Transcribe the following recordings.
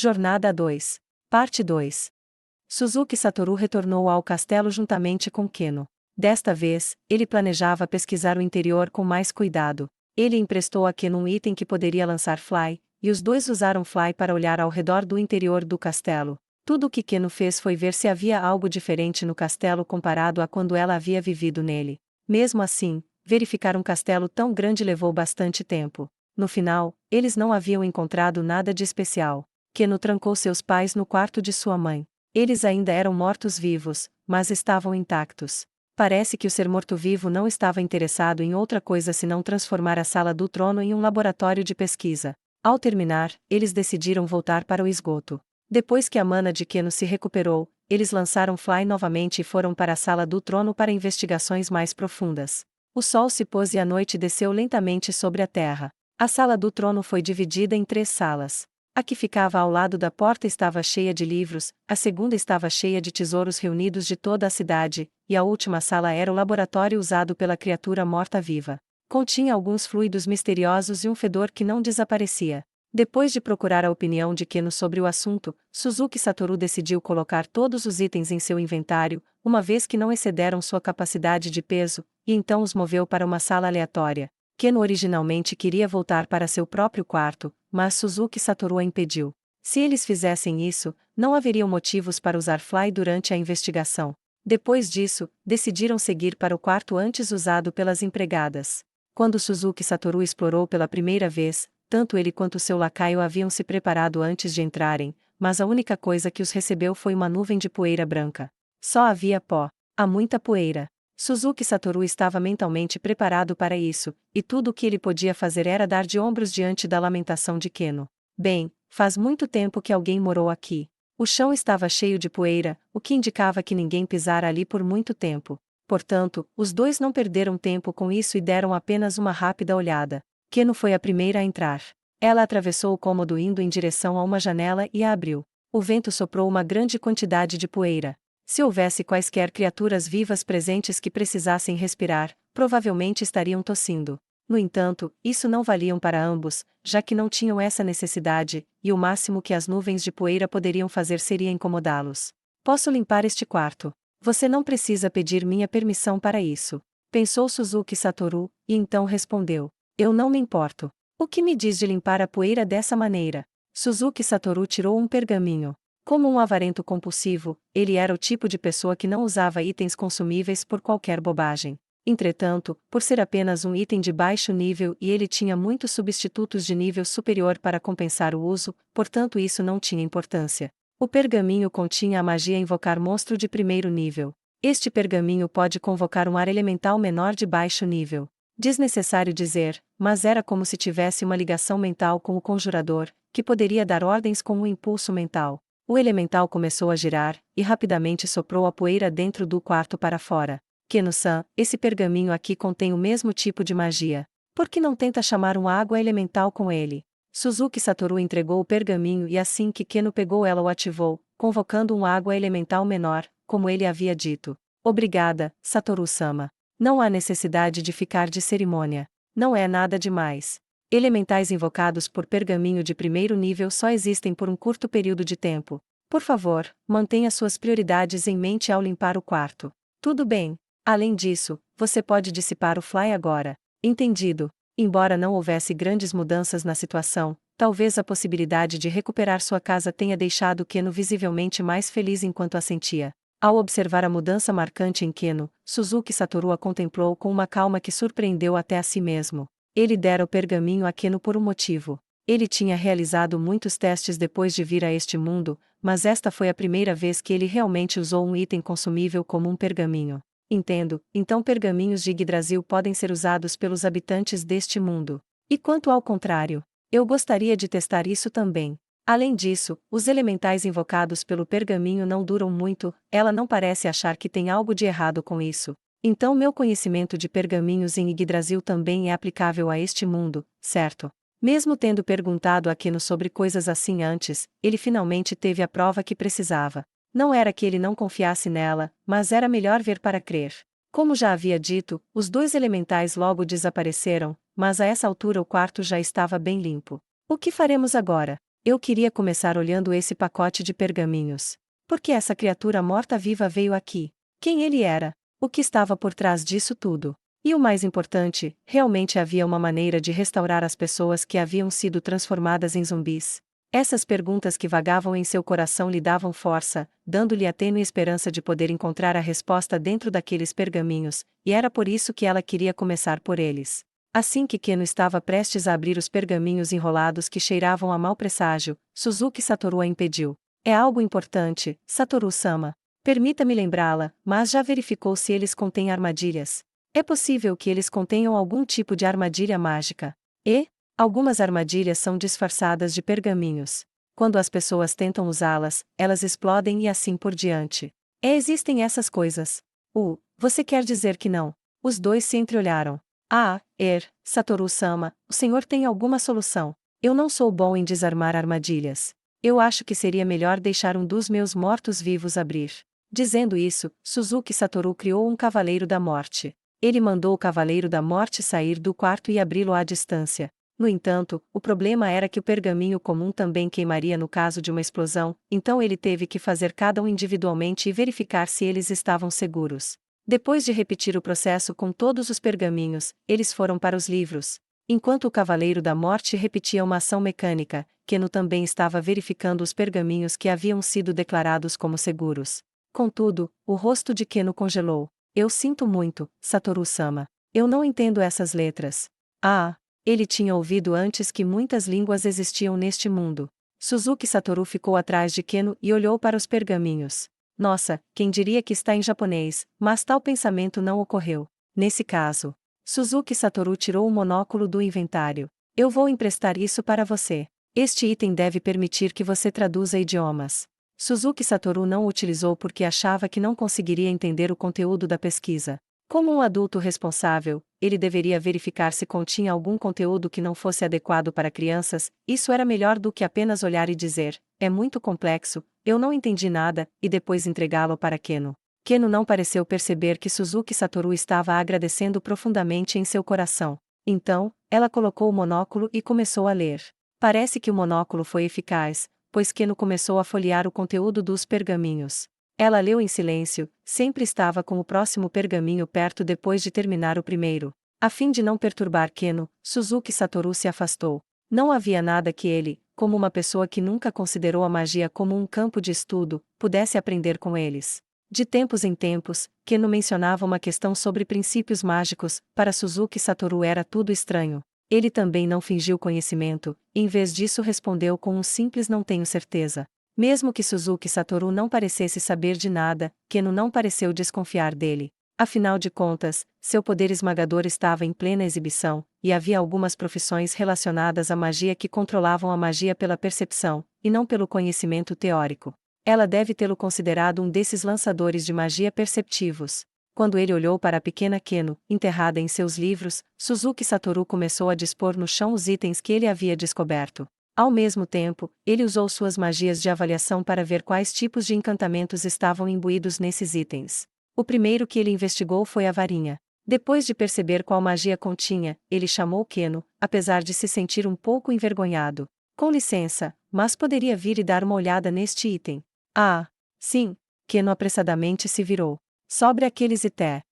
Jornada 2. Parte 2. Suzuki Satoru retornou ao castelo juntamente com Keno. Desta vez, ele planejava pesquisar o interior com mais cuidado. Ele emprestou a Keno um item que poderia lançar Fly, e os dois usaram Fly para olhar ao redor do interior do castelo. Tudo o que Keno fez foi ver se havia algo diferente no castelo comparado a quando ela havia vivido nele. Mesmo assim, verificar um castelo tão grande levou bastante tempo. No final, eles não haviam encontrado nada de especial. Keno trancou seus pais no quarto de sua mãe. Eles ainda eram mortos-vivos, mas estavam intactos. Parece que o ser morto-vivo não estava interessado em outra coisa senão transformar a sala do trono em um laboratório de pesquisa. Ao terminar, eles decidiram voltar para o esgoto. Depois que a mana de Keno se recuperou, eles lançaram Fly novamente e foram para a sala do trono para investigações mais profundas. O sol se pôs e a noite desceu lentamente sobre a terra. A sala do trono foi dividida em 3 salas. A que ficava ao lado da porta estava cheia de livros, a segunda estava cheia de tesouros reunidos de toda a cidade, e a última sala era o laboratório usado pela criatura morta-viva. Continha alguns fluidos misteriosos e um fedor que não desaparecia. Depois de procurar a opinião de Keno sobre o assunto, Suzuki Satoru decidiu colocar todos os itens em seu inventário, uma vez que não excederam sua capacidade de peso, e então os moveu para uma sala aleatória. Keno originalmente queria voltar para seu próprio quarto, mas Suzuki Satoru a impediu. Se eles fizessem isso, não haveriam motivos para usar Fly durante a investigação. Depois disso, decidiram seguir para o quarto antes usado pelas empregadas. Quando Suzuki Satoru explorou pela primeira vez, tanto ele quanto seu lacaio haviam se preparado antes de entrarem, mas a única coisa que os recebeu foi uma nuvem de poeira branca. Só havia pó. Há muita poeira. Suzuki Satoru estava mentalmente preparado para isso, e tudo o que ele podia fazer era dar de ombros diante da lamentação de Keno. Bem, faz muito tempo que alguém morou aqui. O chão estava cheio de poeira, o que indicava que ninguém pisara ali por muito tempo. Portanto, os dois não perderam tempo com isso e deram apenas uma rápida olhada. Keno foi a primeira a entrar. Ela atravessou o cômodo indo em direção a uma janela e a abriu. O vento soprou uma grande quantidade de poeira. Se houvesse quaisquer criaturas vivas presentes que precisassem respirar, provavelmente estariam tossindo. No entanto, isso não valiam para ambos, já que não tinham essa necessidade, e o máximo que as nuvens de poeira poderiam fazer seria incomodá-los. Posso limpar este quarto. Você não precisa pedir minha permissão para isso. Pensou Suzuki Satoru, e então respondeu. Eu não me importo. O que me diz de limpar a poeira dessa maneira? Suzuki Satoru tirou um pergaminho. Como um avarento compulsivo, ele era o tipo de pessoa que não usava itens consumíveis por qualquer bobagem. Entretanto, por ser apenas um item de baixo nível e ele tinha muitos substitutos de nível superior para compensar o uso, portanto isso não tinha importância. O pergaminho continha a magia invocar monstro de primeiro nível. Este pergaminho pode convocar um ar elemental menor de baixo nível. Desnecessário dizer, mas era como se tivesse uma ligação mental com o conjurador, que poderia dar ordens com um impulso mental. O elemental começou a girar, e rapidamente soprou a poeira dentro do quarto para fora. Keno-san, esse pergaminho aqui contém o mesmo tipo de magia. Por que não tenta chamar uma água elemental com ele? Suzuki Satoru entregou o pergaminho e assim que Keno pegou ela o ativou, convocando um água elemental menor, como ele havia dito. Obrigada, Satoru-sama. Não há necessidade de ficar de cerimônia. Não é nada demais. Elementais invocados por pergaminho de primeiro nível só existem por um curto período de tempo. Por favor, mantenha suas prioridades em mente ao limpar o quarto. Tudo bem. Além disso, você pode dissipar o Fly agora. Entendido. Embora não houvesse grandes mudanças na situação, talvez a possibilidade de recuperar sua casa tenha deixado Keno visivelmente mais feliz enquanto a sentia. Ao observar a mudança marcante em Keno, Suzuki Satoru a contemplou com uma calma que surpreendeu até a si mesmo. Ele dera o pergaminho a Keno por um motivo. Ele tinha realizado muitos testes depois de vir a este mundo, mas esta foi a primeira vez que ele realmente usou um item consumível como um pergaminho. Entendo, então pergaminhos de Yggdrasil podem ser usados pelos habitantes deste mundo. E quanto ao contrário? Eu gostaria de testar isso também. Além disso, os elementais invocados pelo pergaminho não duram muito, ela não parece achar que tem algo de errado com isso. Então meu conhecimento de pergaminhos em Yggdrasil também é aplicável a este mundo, certo? Mesmo tendo perguntado a Keno sobre coisas assim antes, ele finalmente teve a prova que precisava. Não era que ele não confiasse nela, mas era melhor ver para crer. Como já havia dito, os 2 elementais logo desapareceram, mas a essa altura o quarto já estava bem limpo. O que faremos agora? Eu queria começar olhando esse pacote de pergaminhos. Por que essa criatura morta-viva veio aqui? Quem ele era? O que estava por trás disso tudo? E o mais importante, realmente havia uma maneira de restaurar as pessoas que haviam sido transformadas em zumbis? Essas perguntas que vagavam em seu coração lhe davam força, dando-lhe a tênue esperança de poder encontrar a resposta dentro daqueles pergaminhos, e era por isso que ela queria começar por eles. Assim que Keno estava prestes a abrir os pergaminhos enrolados que cheiravam a mau presságio, Suzuki Satoru a impediu. É algo importante, Satoru-sama. Permita-me lembrá-la, mas já verificou se eles contêm armadilhas? É possível que eles contenham algum tipo de armadilha mágica. E algumas armadilhas são disfarçadas de pergaminhos. Quando as pessoas tentam usá-las, elas explodem e assim por diante. Existem essas coisas. Você quer dizer que não? Os dois se entreolharam. Satoru-sama, o senhor tem alguma solução? Eu não sou bom em desarmar armadilhas. Eu acho que seria melhor deixar um dos meus mortos-vivos abrir. Dizendo isso, Suzuki Satoru criou um Cavaleiro da Morte. Ele mandou o Cavaleiro da Morte sair do quarto e abri-lo à distância. No entanto, o problema era que o pergaminho comum também queimaria no caso de uma explosão, então ele teve que fazer cada um individualmente e verificar se eles estavam seguros. Depois de repetir o processo com todos os pergaminhos, eles foram para os livros. Enquanto o Cavaleiro da Morte repetia uma ação mecânica, Keno também estava verificando os pergaminhos que haviam sido declarados como seguros. Contudo, o rosto de Keno congelou. Eu sinto muito, Satoru-sama. Eu não entendo essas letras. Ele tinha ouvido antes que muitas línguas existiam neste mundo. Suzuki Satoru ficou atrás de Keno e olhou para os pergaminhos. Nossa, quem diria que está em japonês, mas tal pensamento não ocorreu. Nesse caso, Suzuki Satoru tirou o monóculo do inventário. Eu vou emprestar isso para você. Este item deve permitir que você traduza idiomas. Suzuki Satoru não o utilizou porque achava que não conseguiria entender o conteúdo da pesquisa. Como um adulto responsável, ele deveria verificar se continha algum conteúdo que não fosse adequado para crianças. Isso era melhor do que apenas olhar e dizer, é muito complexo, eu não entendi nada, e depois entregá-lo para Keno. Keno não pareceu perceber que Suzuki Satoru estava agradecendo profundamente em seu coração. Então, ela colocou o monóculo e começou a ler. Parece que o monóculo foi eficaz, pois Keno começou a folhear o conteúdo dos pergaminhos. Ela leu em silêncio, sempre estava com o próximo pergaminho perto depois de terminar o primeiro. A fim de não perturbar Keno, Suzuki Satoru se afastou. Não havia nada que ele, como uma pessoa que nunca considerou a magia como um campo de estudo, pudesse aprender com eles. De tempos em tempos, Keno mencionava uma questão sobre princípios mágicos, para Suzuki Satoru era tudo estranho. Ele também não fingiu conhecimento, em vez disso respondeu com um simples não tenho certeza. Mesmo que Suzuki Satoru não parecesse saber de nada, Keno não pareceu desconfiar dele. Afinal de contas, seu poder esmagador estava em plena exibição, e havia algumas profissões relacionadas à magia que controlavam a magia pela percepção, e não pelo conhecimento teórico. Ela deve tê-lo considerado um desses lançadores de magia perceptivos. Quando ele olhou para a pequena Keno, enterrada em seus livros, Suzuki Satoru começou a dispor no chão os itens que ele havia descoberto. Ao mesmo tempo, ele usou suas magias de avaliação para ver quais tipos de encantamentos estavam imbuídos nesses itens. O primeiro que ele investigou foi a varinha. Depois de perceber qual magia continha, ele chamou Keno, apesar de se sentir um pouco envergonhado. Com licença, mas poderia vir e dar uma olhada neste item. Sim. Keno apressadamente se virou. Sobre aqueles itens.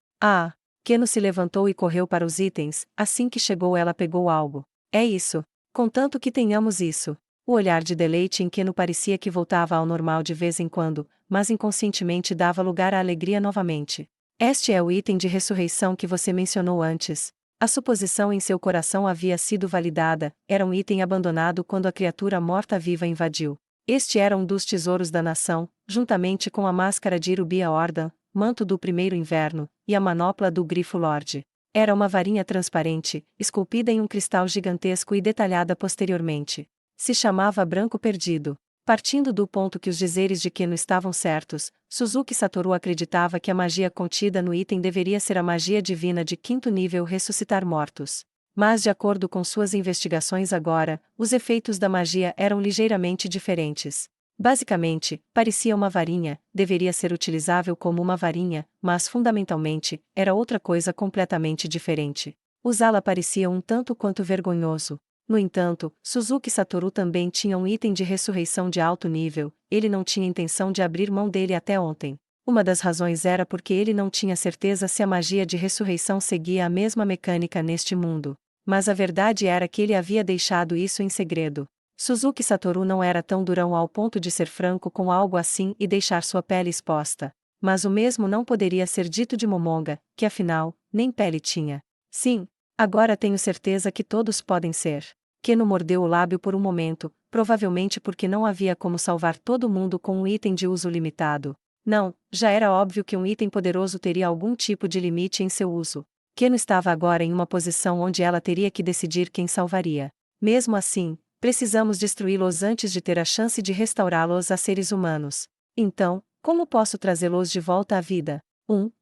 Keno se levantou e correu para os itens, assim que chegou ela pegou algo. É isso. Contanto que tenhamos isso. O olhar de deleite em Keno parecia que voltava ao normal de vez em quando, mas inconscientemente dava lugar à alegria novamente. Este é o item de ressurreição que você mencionou antes. A suposição em seu coração havia sido validada, era um item abandonado quando a criatura morta-viva invadiu. Este era um dos tesouros da nação, juntamente com a máscara de Irubia Ordan, manto do primeiro inverno, e a manopla do Grifo Lorde. Era uma varinha transparente, esculpida em um cristal gigantesco e detalhada posteriormente. Se chamava Branco Perdido. Partindo do ponto que os dizeres de Keno estavam certos, Suzuki Satoru acreditava que a magia contida no item deveria ser a magia divina de quinto nível ressuscitar mortos. Mas de acordo com suas investigações agora, os efeitos da magia eram ligeiramente diferentes. Basicamente, parecia uma varinha, deveria ser utilizável como uma varinha, mas fundamentalmente, era outra coisa completamente diferente. Usá-la parecia um tanto quanto vergonhoso. No entanto, Suzuki Satoru também tinha um item de ressurreição de alto nível, ele não tinha intenção de abrir mão dele até ontem. Uma das razões era porque ele não tinha certeza se a magia de ressurreição seguia a mesma mecânica neste mundo. Mas a verdade era que ele havia deixado isso em segredo. Suzuki Satoru não era tão durão ao ponto de ser franco com algo assim e deixar sua pele exposta. Mas o mesmo não poderia ser dito de Momonga, que afinal, nem pele tinha. Sim, agora tenho certeza que todos podem ser. Keno mordeu o lábio por um momento, provavelmente porque não havia como salvar todo mundo com um item de uso limitado. Não, já era óbvio que um item poderoso teria algum tipo de limite em seu uso. Keno estava agora em uma posição onde ela teria que decidir quem salvaria. Mesmo assim, precisamos destruí-los antes de ter a chance de restaurá-los a seres humanos. Então, como posso trazê-los de volta à vida?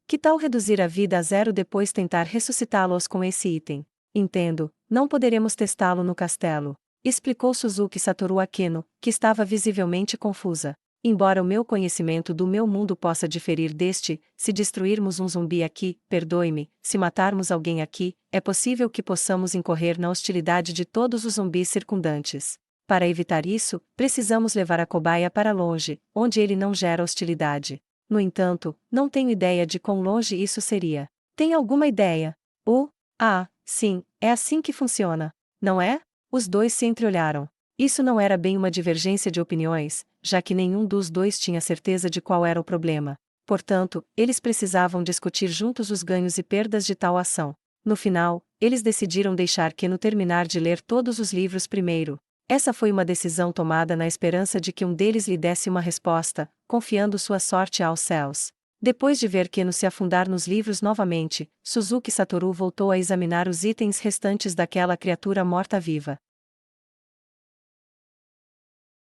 Que tal reduzir a vida a zero depois tentar ressuscitá-los com esse item? Entendo, não poderemos testá-lo no castelo, explicou Suzuki Satoru a Keno, que estava visivelmente confusa. Embora o meu conhecimento do meu mundo possa diferir deste, se destruirmos um zumbi aqui, perdoe-me, se matarmos alguém aqui, é possível que possamos incorrer na hostilidade de todos os zumbis circundantes. Para evitar isso, precisamos levar a cobaia para longe, onde ele não gera hostilidade. No entanto, não tenho ideia de quão longe isso seria. Tem alguma ideia? Sim, é assim que funciona. Não é? Os dois se entreolharam. Isso não era bem uma divergência de opiniões, já que nenhum dos dois tinha certeza de qual era o problema. Portanto, eles precisavam discutir juntos os ganhos e perdas de tal ação. No final, eles decidiram deixar Keno terminar de ler todos os livros primeiro. Essa foi uma decisão tomada na esperança de que um deles lhe desse uma resposta, confiando sua sorte aos céus. Depois de ver Keno se afundar nos livros novamente, Suzuki Satoru voltou a examinar os itens restantes daquela criatura morta-viva.